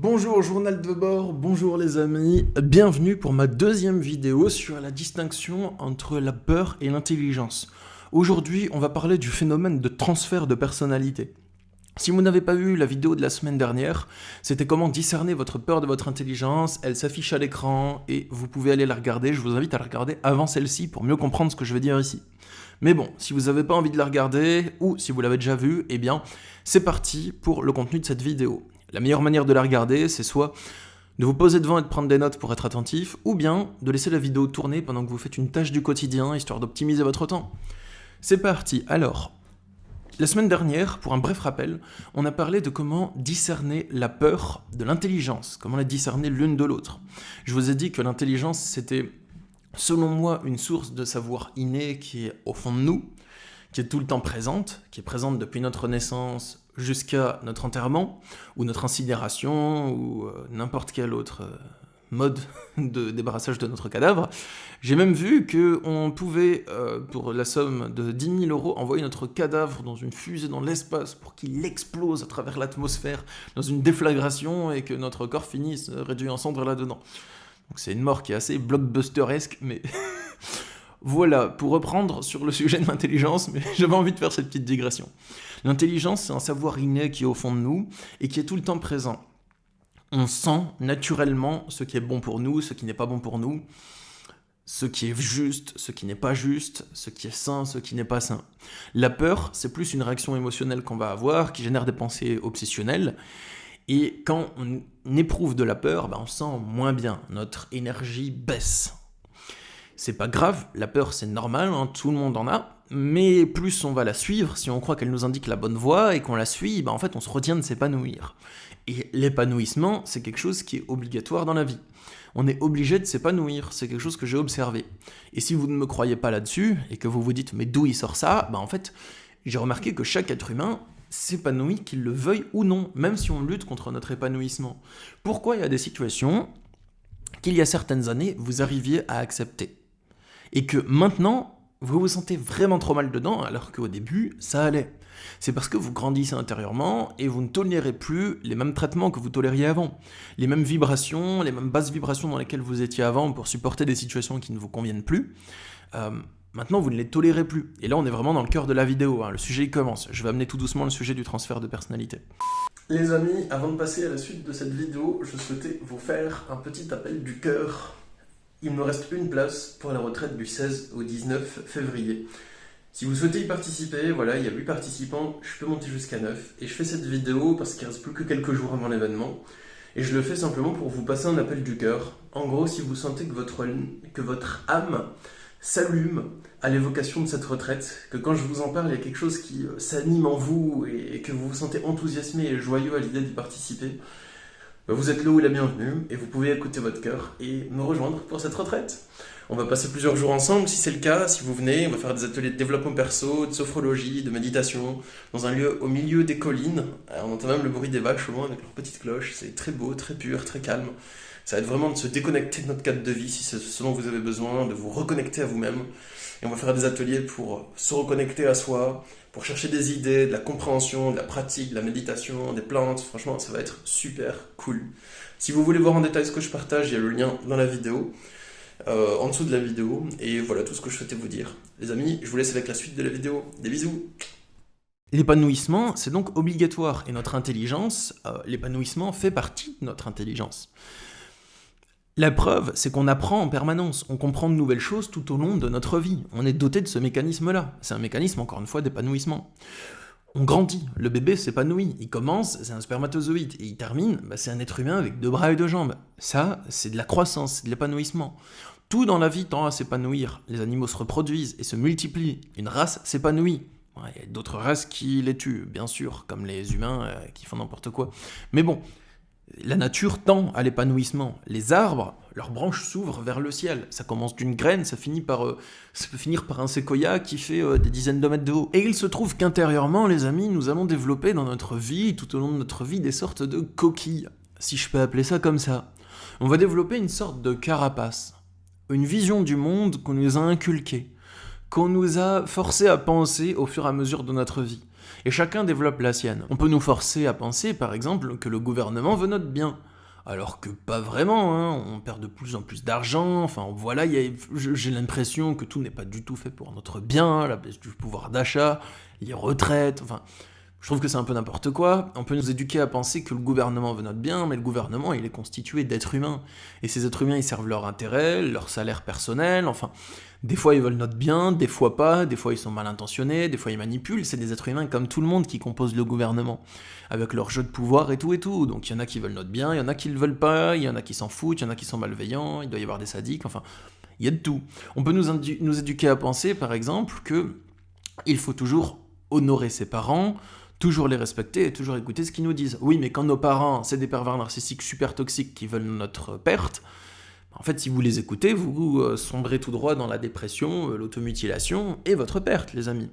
Bonjour journal de bord, bonjour les amis, bienvenue pour ma deuxième vidéo sur la distinction entre la peur et l'intelligence. Aujourd'hui, on va parler du phénomène de transfert de personnalité. Si vous n'avez pas vu la vidéo de la semaine dernière, c'était comment discerner votre peur de votre intelligence, elle s'affiche à l'écran et vous pouvez aller la regarder, je vous invite à la regarder avant celle-ci pour mieux comprendre ce que je vais dire ici. Mais bon, si vous n'avez pas envie de la regarder, ou si vous l'avez déjà vue, eh bien, c'est parti pour le contenu de cette vidéo. La meilleure manière de la regarder, c'est soit de vous poser devant et de prendre des notes pour être attentif, ou bien de laisser la vidéo tourner pendant que vous faites une tâche du quotidien, histoire d'optimiser votre temps. C'est parti. Alors, la semaine dernière, pour un bref rappel, on a parlé de comment discerner la peur de l'intelligence, comment la discerner l'une de l'autre. Je vous ai dit que l'intelligence, c'était, selon moi, une source de savoir inné qui est au fond de nous, qui est tout le temps présente, qui est présente depuis notre naissance jusqu'à notre enterrement, ou notre incinération, ou n'importe quel autre mode de débarrassage de notre cadavre. J'ai même vu qu'on pouvait, pour la somme de 10 000 €, envoyer notre cadavre dans une fusée dans l'espace pour qu'il explose à travers l'atmosphère, dans une déflagration, et que notre corps finisse réduit en cendres là-dedans. Donc c'est une mort qui est assez blockbusteresque, mais... Voilà, pour reprendre sur le sujet de l'intelligence, mais j'avais envie de faire cette petite digression. L'intelligence, c'est un savoir inné qui est au fond de nous et qui est tout le temps présent. On sent naturellement ce qui est bon pour nous, ce qui n'est pas bon pour nous, ce qui est juste, ce qui n'est pas juste, ce qui est sain, ce qui n'est pas sain. La peur, c'est plus une réaction émotionnelle qu'on va avoir, qui génère des pensées obsessionnelles. Et quand on éprouve de la peur, on se sent moins bien, notre énergie baisse. C'est pas grave, la peur c'est normal, tout le monde en a, mais plus on va la suivre, si on croit qu'elle nous indique la bonne voie et qu'on la suit, en fait on se retient de s'épanouir. Et l'épanouissement, c'est quelque chose qui est obligatoire dans la vie. On est obligé de s'épanouir, c'est quelque chose que j'ai observé. Et si vous ne me croyez pas là-dessus, et que vous vous dites mais d'où il sort ça, en fait j'ai remarqué que chaque être humain s'épanouit, qu'il le veuille ou non, même si on lutte contre notre épanouissement. Pourquoi il y a des situations qu'il y a certaines années, vous arriviez à accepter et que maintenant, vous vous sentez vraiment trop mal dedans, alors qu'au début, ça allait. C'est parce que vous grandissez intérieurement et vous ne tolérez plus les mêmes traitements que vous tolériez avant. Les mêmes vibrations, les mêmes basses vibrations dans lesquelles vous étiez avant pour supporter des situations qui ne vous conviennent plus. Maintenant, vous ne les tolérez plus. Et là, on est vraiment dans le cœur de la vidéo. Le sujet il commence. Je vais amener tout doucement le sujet du transfert de personnalité. Les amis, avant de passer à la suite de cette vidéo, je souhaitais vous faire un petit appel du cœur. Il me reste une place pour la retraite du 16 au 19 février. Si vous souhaitez y participer, voilà, il y a 8 participants, je peux monter jusqu'à 9. Et je fais cette vidéo parce qu'il ne reste plus que quelques jours avant l'événement. Et je le fais simplement pour vous passer un appel du cœur. En gros, si vous sentez que votre âme s'allume à l'évocation de cette retraite, que quand je vous en parle, il y a quelque chose qui s'anime en vous et que vous vous sentez enthousiasmé et joyeux à l'idée d'y participer, vous êtes là où la bienvenue et vous pouvez écouter votre cœur et me rejoindre pour cette retraite. On va passer plusieurs jours ensemble, si c'est le cas, si vous venez, on va faire des ateliers de développement perso, de sophrologie, de méditation, dans un lieu au milieu des collines. On entend même le bruit des vaches au loin avec leurs petites cloches, c'est très beau, très pur, très calme. Ça va être vraiment de se déconnecter de notre cadre de vie si c'est ce dont vous avez besoin, de vous reconnecter à vous-même. Et on va faire des ateliers pour se reconnecter à soi, pour chercher des idées, de la compréhension, de la pratique, de la méditation, des plantes. Franchement, ça va être super cool. Si vous voulez voir en détail ce que je partage, il y a le lien dans la vidéo, en dessous de la vidéo. Et voilà tout ce que je souhaitais vous dire. Les amis, je vous laisse avec la suite de la vidéo. Des bisous. L'épanouissement, c'est donc obligatoire. Et notre intelligence, l'épanouissement fait partie de notre intelligence. La preuve, c'est qu'on apprend en permanence, on comprend de nouvelles choses tout au long de notre vie. On est doté de ce mécanisme-là. C'est un mécanisme, encore une fois, d'épanouissement. On grandit, le bébé s'épanouit, il commence, c'est un spermatozoïde, et il termine, c'est un être humain avec 2 bras et 2 jambes. Ça, c'est de la croissance, c'est de l'épanouissement. Tout dans la vie tend à s'épanouir. Les animaux se reproduisent et se multiplient. Une race s'épanouit. Il y a d'autres races qui les tuent, bien sûr, comme les humains qui font n'importe quoi. Mais bon, la nature tend à l'épanouissement. Les arbres, leurs branches s'ouvrent vers le ciel. Ça commence d'une graine, ça peut finir par un séquoia qui fait des dizaines de mètres de haut. Et il se trouve qu'intérieurement, les amis, nous allons développer dans notre vie, tout au long de notre vie, des sortes de coquilles, si je peux appeler ça comme ça. On va développer une sorte de carapace, une vision du monde qu'on nous a inculquée, qu'on nous a forcé à penser au fur et à mesure de notre vie. Et chacun développe la sienne. On peut nous forcer à penser, par exemple, que le gouvernement veut notre bien. Alors que pas vraiment, hein, on perd de plus en plus d'argent, enfin voilà, j'ai l'impression que tout n'est pas du tout fait pour notre bien, la baisse du pouvoir d'achat, les retraites, enfin, je trouve que c'est un peu n'importe quoi. On peut nous éduquer à penser que le gouvernement veut notre bien, mais le gouvernement, il est constitué d'êtres humains. Et ces êtres humains, ils servent leur intérêt, leur salaire personnel, enfin, des fois ils veulent notre bien, des fois pas, des fois ils sont mal intentionnés, des fois ils manipulent, c'est des êtres humains comme tout le monde qui composent le gouvernement, avec leur jeu de pouvoir et tout et tout. Donc il y en a qui veulent notre bien, il y en a qui le veulent pas, il y en a qui s'en foutent, il y en a qui sont malveillants, il doit y avoir des sadiques, enfin, il y a de tout. On peut nous éduquer à penser, par exemple, que il faut toujours honorer ses parents, toujours les respecter et toujours écouter ce qu'ils nous disent. Oui, mais quand nos parents, c'est des pervers narcissiques super toxiques qui veulent notre perte, en fait, si vous les écoutez, vous sombrez tout droit dans la dépression, l'automutilation et votre perte, les amis.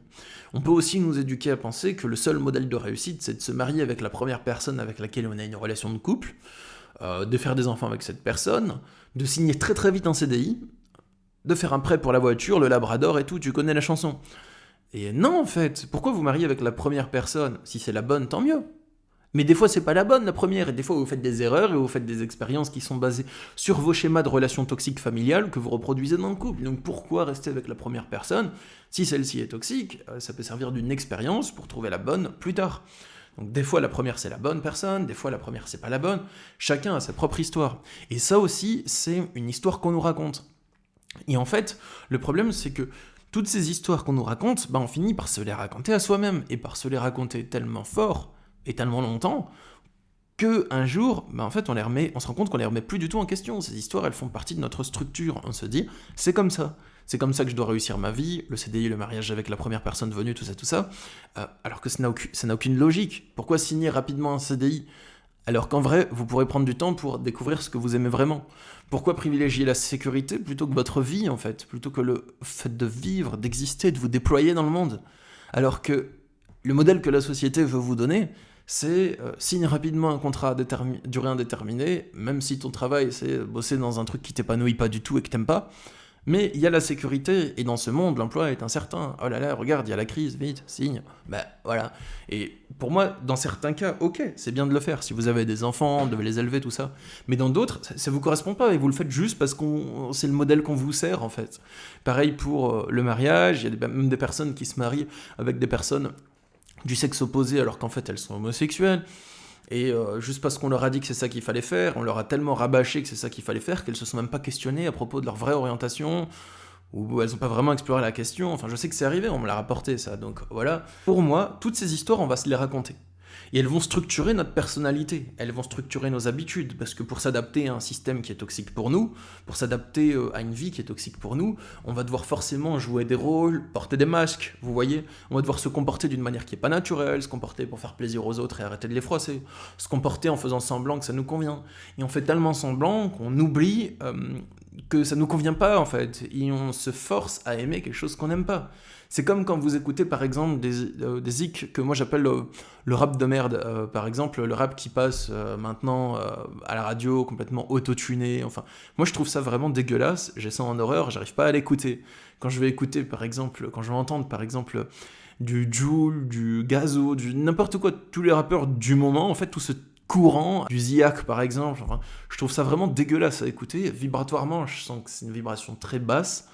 On peut aussi nous éduquer à penser que le seul modèle de réussite, c'est de se marier avec la première personne avec laquelle on a une relation de couple, de faire des enfants avec cette personne, de signer très très vite un CDI, de faire un prêt pour la voiture, le Labrador et tout, tu connais la chanson. Et non, en fait, pourquoi vous mariez avec la première personne? Si c'est la bonne, tant mieux. Mais des fois, c'est pas la bonne, la première, et des fois, vous faites des erreurs et vous faites des expériences qui sont basées sur vos schémas de relations toxiques familiales que vous reproduisez dans le couple. Donc pourquoi rester avec la première personne? Si celle-ci est toxique, ça peut servir d'une expérience pour trouver la bonne plus tard. Donc des fois, la première, c'est la bonne personne, des fois, la première, c'est pas la bonne. Chacun a sa propre histoire. Et ça aussi, c'est une histoire qu'on nous raconte. Et en fait, le problème, c'est que toutes ces histoires qu'on nous raconte, on finit par se les raconter à soi-même, et par se les raconter tellement fort et tellement longtemps, que un jour, en fait, on se rend compte qu'on les remet plus du tout en question. Ces histoires, elles font partie de notre structure. On se dit, c'est comme ça que je dois réussir ma vie, le CDI, le mariage avec la première personne venue, tout ça, alors que ça n'a aucune logique. Pourquoi signer rapidement un CDI alors qu'en vrai, vous pourrez prendre du temps pour découvrir ce que vous aimez vraiment? Pourquoi privilégier la sécurité plutôt que votre vie, en fait? Plutôt que le fait de vivre, d'exister, de vous déployer dans le monde? Alors que le modèle que la société veut vous donner, c'est signe rapidement un contrat à durée indéterminée, même si ton travail, c'est bosser dans un truc qui t'épanouit pas du tout et que t'aimes pas. Mais il y a la sécurité, et dans ce monde, l'emploi est incertain. Oh là là, regarde, il y a la crise, vite, signe. Voilà. Et pour moi, dans certains cas, ok, c'est bien de le faire. Si vous avez des enfants, de les élever, tout ça. Mais dans d'autres, ça vous correspond pas, et vous le faites juste parce que c'est le modèle qu'on vous sert, en fait. Pareil pour le mariage, il y a même des personnes qui se marient avec des personnes du sexe opposé alors qu'en fait elles sont homosexuelles. Et juste parce qu'on leur a dit que c'est ça qu'il fallait faire, on leur a tellement rabâché que c'est ça qu'il fallait faire qu'elles se sont même pas questionnées à propos de leur vraie orientation, ou elles ont pas vraiment exploré la question. Enfin, je sais que c'est arrivé, on me l'a rapporté ça, donc voilà. Pour moi, toutes ces histoires, on va se les raconter. Et elles vont structurer notre personnalité, elles vont structurer nos habitudes, parce que pour s'adapter à un système qui est toxique pour nous, pour s'adapter à une vie qui est toxique pour nous, on va devoir forcément jouer des rôles, porter des masques, vous voyez. On va devoir se comporter d'une manière qui n'est pas naturelle, se comporter pour faire plaisir aux autres et arrêter de les froisser, se comporter en faisant semblant que ça nous convient. Et on fait tellement semblant qu'on oublie que ça nous convient pas, en fait, et on se force à aimer quelque chose qu'on n'aime pas. C'est comme quand vous écoutez par exemple des zik que moi j'appelle le rap de merde, par exemple le rap qui passe maintenant à la radio complètement auto-tuné, enfin moi je trouve ça vraiment dégueulasse, j'ai ça en horreur, j'arrive pas à l'écouter. Quand je vais écouter par exemple, quand je vais entendre par exemple du Jul, du Gazo, du n'importe quoi, tous les rappeurs du moment, en fait tout ce courant, du Ziak par exemple, enfin, je trouve ça vraiment dégueulasse à écouter, vibratoirement je sens que c'est une vibration très basse.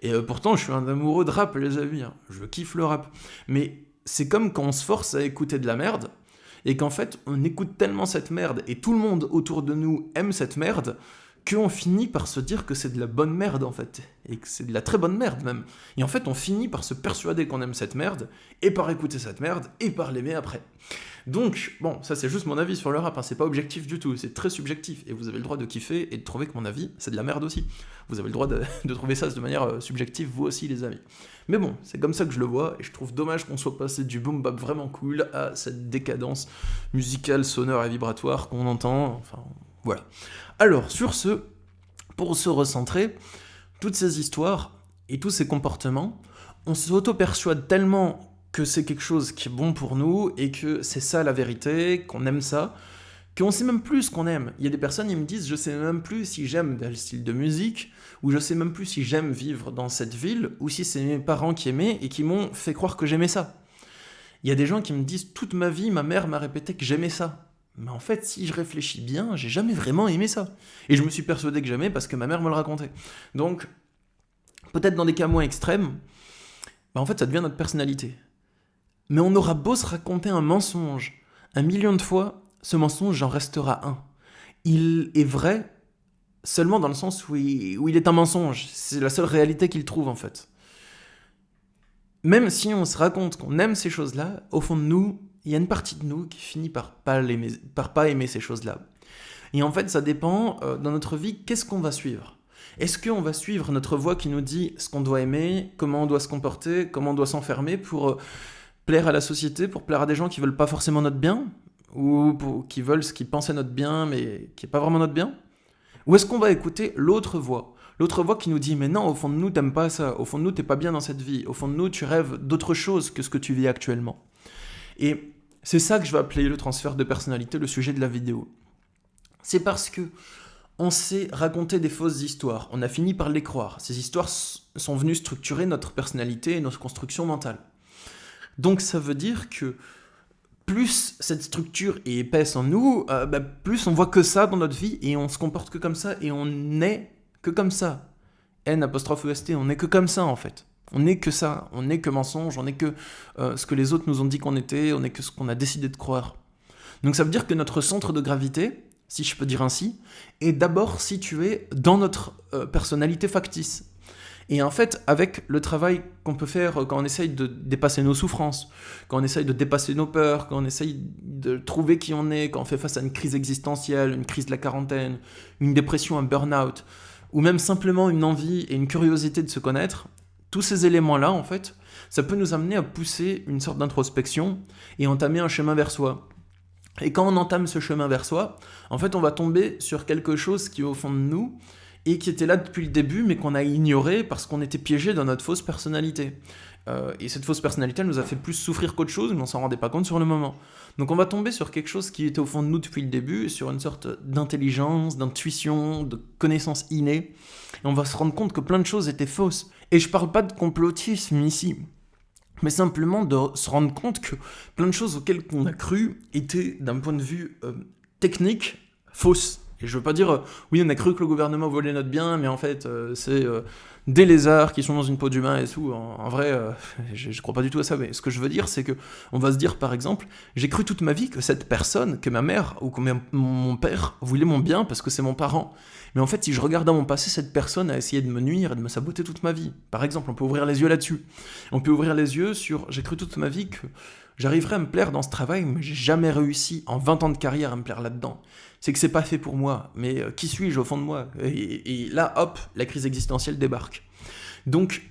Et pourtant, je suis un amoureux de rap, les amis. Hein. Je kiffe le rap. Mais c'est comme quand on se force à écouter de la merde, et qu'en fait, on écoute tellement cette merde, et tout le monde autour de nous aime cette merde, qu'on finit par se dire que c'est de la bonne merde, en fait. Et que c'est de la très bonne merde, même. Et en fait, on finit par se persuader qu'on aime cette merde, et par écouter cette merde, et par l'aimer après. Donc, bon, ça c'est juste mon avis sur le rap, hein. C'est pas objectif du tout, c'est très subjectif, et vous avez le droit de kiffer et de trouver que mon avis, c'est de la merde aussi. Vous avez le droit de trouver ça de manière subjective, vous aussi les amis. Mais bon, c'est comme ça que je le vois, et je trouve dommage qu'on soit passé du boom bap vraiment cool à cette décadence musicale, sonore et vibratoire qu'on entend, enfin, voilà. Alors, sur ce, pour se recentrer, toutes ces histoires et tous ces comportements, on s'auto-persuade tellement que c'est quelque chose qui est bon pour nous, et que c'est ça la vérité, qu'on aime ça, qu'on sait même plus ce qu'on aime. Il y a des personnes, ils me disent, je sais même plus si j'aime tel style de musique, ou je sais même plus si j'aime vivre dans cette ville, ou si c'est mes parents qui aimaient et qui m'ont fait croire que j'aimais ça. Il y a des gens qui me disent, toute ma vie, ma mère m'a répété que j'aimais ça. mais en fait, si je réfléchis bien, j'ai jamais vraiment aimé ça. Et je me suis persuadé que jamais parce que ma mère me le racontait. Donc, peut-être dans des cas moins extrêmes, en fait, ça devient notre personnalité. Mais on aura beau se raconter un mensonge 1 million de fois, ce mensonge en restera un. Il est vrai seulement dans le sens où il est un mensonge. C'est la seule réalité qu'il trouve, en fait. Même si on se raconte qu'on aime ces choses-là, au fond de nous, il y a une partie de nous qui finit par pas aimer ces choses-là. Et en fait, ça dépend, dans notre vie, qu'est-ce qu'on va suivre ? Est-ce qu'on va suivre notre voix qui nous dit ce qu'on doit aimer, comment on doit se comporter, comment on doit s'enfermer pour plaire à la société, pour plaire à des gens qui veulent pas forcément notre bien, ou qui veulent ce qu'ils pensaient notre bien, mais qui n'est pas vraiment notre bien ? Ou est-ce qu'on va écouter l'autre voix qui nous dit « Mais non, au fond de nous, t'aimes pas ça. Au fond de nous, t'es pas bien dans cette vie. Au fond de nous, tu rêves d'autre chose que ce que tu vis actuellement. » Et c'est ça que je vais appeler le transfert de personnalité, le sujet de la vidéo. C'est parce que on s'est raconté des fausses histoires. On a fini par les croire. Ces histoires sont venues structurer notre personnalité et notre construction mentale. Donc ça veut dire que plus cette structure est épaisse en nous, plus on voit que ça dans notre vie et on se comporte que comme ça et on n'est que comme ça. N''EST, on n'est que comme ça en fait. On n'est que ça, on n'est que mensonge, on n'est que ce que les autres nous ont dit qu'on était, on n'est que ce qu'on a décidé de croire. Donc ça veut dire que notre centre de gravité, si je peux dire ainsi, est d'abord situé dans notre personnalité factice. Et en fait, avec le travail qu'on peut faire quand on essaye de dépasser nos souffrances, quand on essaye de dépasser nos peurs, quand on essaye de trouver qui on est, quand on fait face à une crise existentielle, une crise de la quarantaine, une dépression, un burn-out, ou même simplement une envie et une curiosité de se connaître, tous ces éléments-là, en fait, ça peut nous amener à pousser une sorte d'introspection et entamer un chemin vers soi. Et quand on entame ce chemin vers soi, en fait, on va tomber sur quelque chose qui est au fond de nous et qui était là depuis le début, mais qu'on a ignoré parce qu'on était piégé dans notre fausse personnalité. Et cette fausse personnalité, elle nous a fait plus souffrir qu'autre chose, mais on s'en rendait pas compte sur le moment. Donc on va tomber sur quelque chose qui était au fond de nous depuis le début, sur une sorte d'intelligence, d'intuition, de connaissance innée, et on va se rendre compte que plein de choses étaient fausses. Et je parle pas de complotisme ici, mais simplement de se rendre compte que plein de choses auxquelles on a cru étaient, d'un point de vue technique, fausses. Et je veux pas dire, oui, on a cru que le gouvernement volait notre bien, mais en fait, c'est des lézards qui sont dans une peau d'humain et tout. En vrai, je crois pas du tout à ça, mais ce que je veux dire, c'est que on va se dire, par exemple, j'ai cru toute ma vie que cette personne, que ma mère ou que mon père voulait mon bien parce que c'est mon parent. Mais en fait, si je regarde dans mon passé, cette personne a essayé de me nuire et de me saboter toute ma vie. Par exemple, on peut ouvrir les yeux là-dessus. On peut ouvrir les yeux sur, j'ai cru toute ma vie que j'arriverais à me plaire dans ce travail, mais j'ai jamais réussi en 20 ans de carrière à me plaire là-dedans. C'est que c'est pas fait pour moi, mais qui suis-je au fond de moi ? Et là, hop, la crise existentielle débarque. Donc,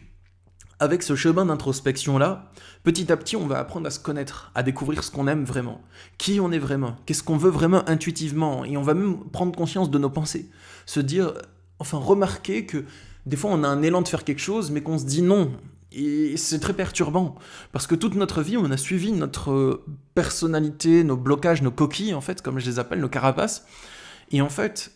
avec ce chemin d'introspection-là, petit à petit, on va apprendre à se connaître, à découvrir ce qu'on aime vraiment, qui on est vraiment, qu'est-ce qu'on veut vraiment intuitivement, et on va même prendre conscience de nos pensées, se dire, enfin remarquer que des fois on a un élan de faire quelque chose, mais qu'on se dit non. Et c'est très perturbant, parce que toute notre vie, on a suivi notre personnalité, nos blocages, nos coquilles, en fait, comme je les appelle, nos carapaces. Et en fait,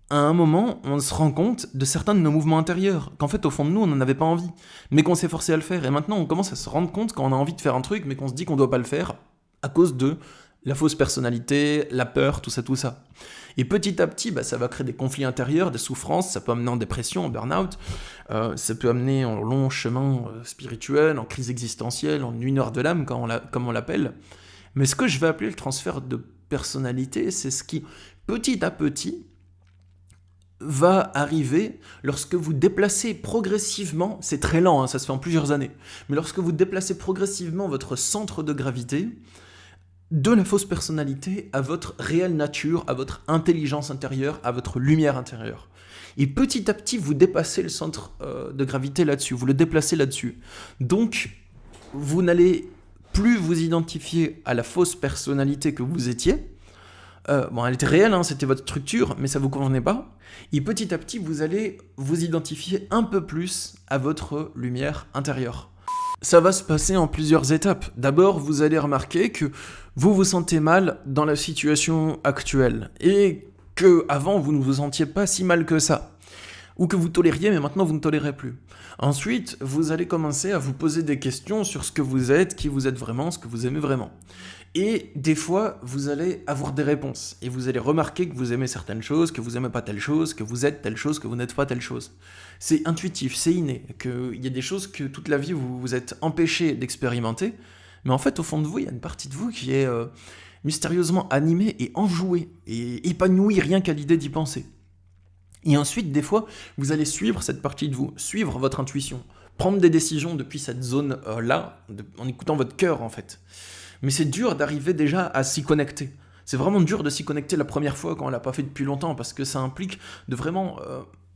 à un moment, on se rend compte de certains de nos mouvements intérieurs, qu'en fait, au fond de nous, on n'en avait pas envie, mais qu'on s'est forcé à le faire. Et maintenant, on commence à se rendre compte quand on a envie de faire un truc, mais qu'on se dit qu'on ne doit pas le faire, à cause de la fausse personnalité, la peur, tout ça. Et petit à petit, ça va créer des conflits intérieurs, des souffrances, ça peut amener en dépression, en burn-out, ça peut amener en long chemin spirituel, en crise existentielle, en nuit noire de l'âme, comme on l'appelle. Mais ce que je vais appeler le transfert de personnalité, c'est ce qui, petit à petit, va arriver lorsque vous déplacez progressivement, c'est très lent, ça se fait en plusieurs années, mais lorsque vous déplacez progressivement votre centre de gravité, de la fausse personnalité à votre réelle nature, à votre intelligence intérieure, à votre lumière intérieure. Et petit à petit, vous dépassez le centre de gravité là-dessus, vous le déplacez là-dessus. Donc, vous n'allez plus vous identifier à la fausse personnalité que vous étiez. Elle était réelle, c'était votre structure, mais ça ne vous convenait pas. Et petit à petit, vous allez vous identifier un peu plus à votre lumière intérieure. Ça va se passer en plusieurs étapes. D'abord, vous allez remarquer que vous vous sentez mal dans la situation actuelle et que avant vous ne vous sentiez pas si mal que ça. Ou que vous tolériez, mais maintenant vous ne tolérez plus. Ensuite, vous allez commencer à vous poser des questions sur ce que vous êtes, qui vous êtes vraiment, ce que vous aimez vraiment. Et des fois, vous allez avoir des réponses. Et vous allez remarquer que vous aimez certaines choses, que vous n'aimez pas telle chose, que vous êtes telle chose, que vous n'êtes pas telle chose. C'est intuitif, c'est inné. Qu'il y a des choses que toute la vie, vous vous êtes empêché d'expérimenter. Mais en fait, au fond de vous, il y a une partie de vous qui est mystérieusement animée et enjouée. Et épanouie rien qu'à l'idée d'y penser. Et ensuite, des fois, vous allez suivre cette partie de vous, suivre votre intuition. Prendre des décisions depuis cette zone-là, en écoutant votre cœur, en fait. Mais c'est dur d'arriver déjà à s'y connecter. C'est vraiment dur de s'y connecter la première fois quand on l'a pas fait depuis longtemps, parce que ça implique de vraiment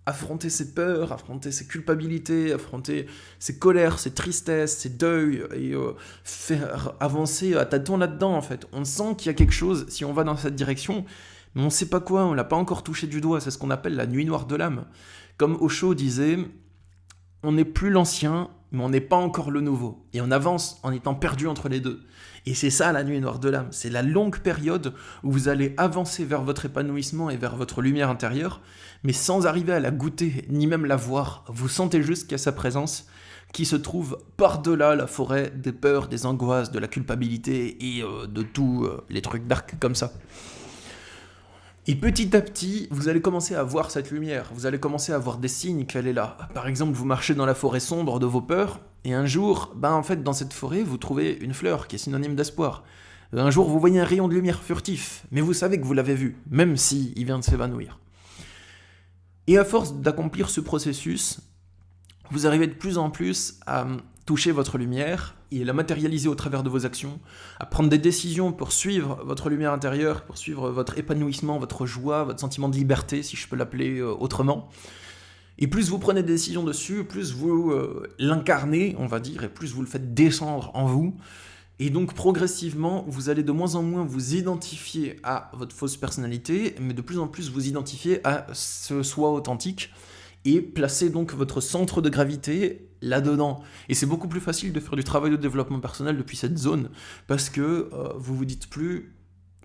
affronter ses peurs, affronter ses culpabilités, affronter ses colères, ses tristesses, ses deuils, et faire avancer à tâtons là-dedans, en fait. On sent qu'il y a quelque chose si on va dans cette direction, mais on sait pas quoi, on l'a pas encore touché du doigt, c'est ce qu'on appelle la nuit noire de l'âme. Comme Osho disait, on n'est plus l'ancien, mais on n'est pas encore le nouveau. Et on avance en étant perdu entre les deux. Et c'est ça la nuit noire de l'âme, c'est la longue période où vous allez avancer vers votre épanouissement et vers votre lumière intérieure, mais sans arriver à la goûter, ni même la voir. Vous sentez juste qu'il y a sa présence, qui se trouve par-delà la forêt des peurs, des angoisses, de la culpabilité et de tous les trucs dark comme ça. Et petit à petit, vous allez commencer à voir cette lumière, vous allez commencer à voir des signes qu'elle est là. Par exemple, vous marchez dans la forêt sombre de vos peurs, et un jour, en fait, dans cette forêt, vous trouvez une fleur qui est synonyme d'espoir. Un jour, vous voyez un rayon de lumière furtif, mais vous savez que vous l'avez vu, même s'il vient de s'évanouir. Et à force d'accomplir ce processus, vous arrivez de plus en plus à toucher votre lumière et la matérialiser au travers de vos actions, à prendre des décisions pour suivre votre lumière intérieure, pour suivre votre épanouissement, votre joie, votre sentiment de liberté, si je peux l'appeler autrement. Et plus vous prenez des décisions dessus, plus vous l'incarnez, on va dire, et plus vous le faites descendre en vous. Et donc progressivement, vous allez de moins en moins vous identifier à votre fausse personnalité, mais de plus en plus vous identifier à ce soi authentique, et placer donc votre centre de gravité là-dedans. Et c'est beaucoup plus facile de faire du travail de développement personnel depuis cette zone, parce que vous vous dites plus...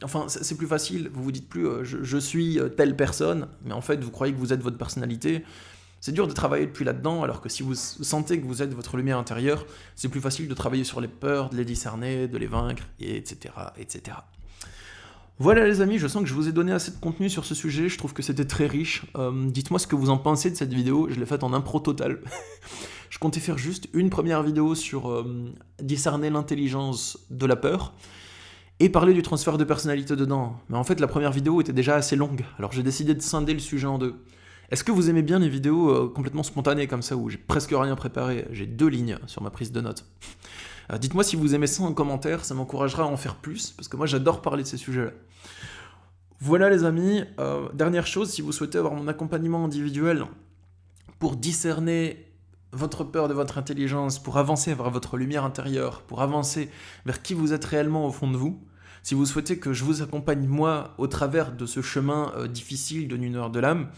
Enfin, c'est plus facile, vous vous dites plus je suis telle personne, mais en fait vous croyez que vous êtes votre personnalité. C'est dur de travailler depuis là-dedans, alors que si vous sentez que vous êtes votre lumière intérieure, c'est plus facile de travailler sur les peurs, de les discerner, de les vaincre, etc., etc. Voilà les amis, je sens que je vous ai donné assez de contenu sur ce sujet, je trouve que c'était très riche. Dites-moi ce que vous en pensez de cette vidéo, je l'ai faite en impro total. Je comptais faire juste une première vidéo sur discerner l'intelligence de la peur, et parler du transfert de personnalité dedans. Mais en fait, la première vidéo était déjà assez longue, alors j'ai décidé de scinder le sujet en deux. Est-ce que vous aimez bien les vidéos complètement spontanées comme ça, où j'ai presque rien préparé? J'ai 2 lignes sur ma prise de notes. Dites-moi si vous aimez ça en commentaire, ça m'encouragera à en faire plus, parce que moi j'adore parler de ces sujets-là. Voilà les amis, dernière chose, si vous souhaitez avoir mon accompagnement individuel pour discerner votre peur de votre intelligence, pour avancer vers votre lumière intérieure, pour avancer vers qui vous êtes réellement au fond de vous, si vous souhaitez que je vous accompagne moi au travers de ce chemin difficile de nuit noire de l'âme,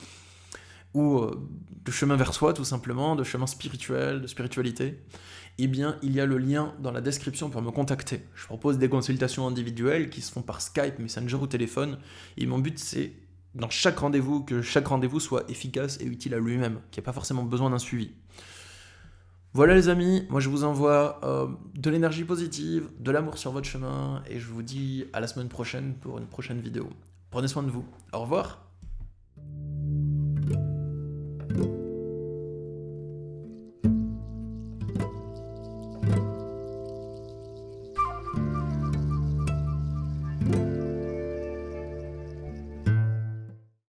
ou de chemin vers soi tout simplement, de chemin spirituel, de spiritualité, eh bien il y a le lien dans la description pour me contacter. Je propose des consultations individuelles qui se font par Skype, Messenger ou téléphone, et mon but c'est, dans chaque rendez-vous, que chaque rendez-vous soit efficace et utile à lui-même, qu'il n'y ait pas forcément besoin d'un suivi. Voilà les amis, moi je vous envoie de l'énergie positive, de l'amour sur votre chemin, et je vous dis à la semaine prochaine pour une prochaine vidéo. Prenez soin de vous, au revoir.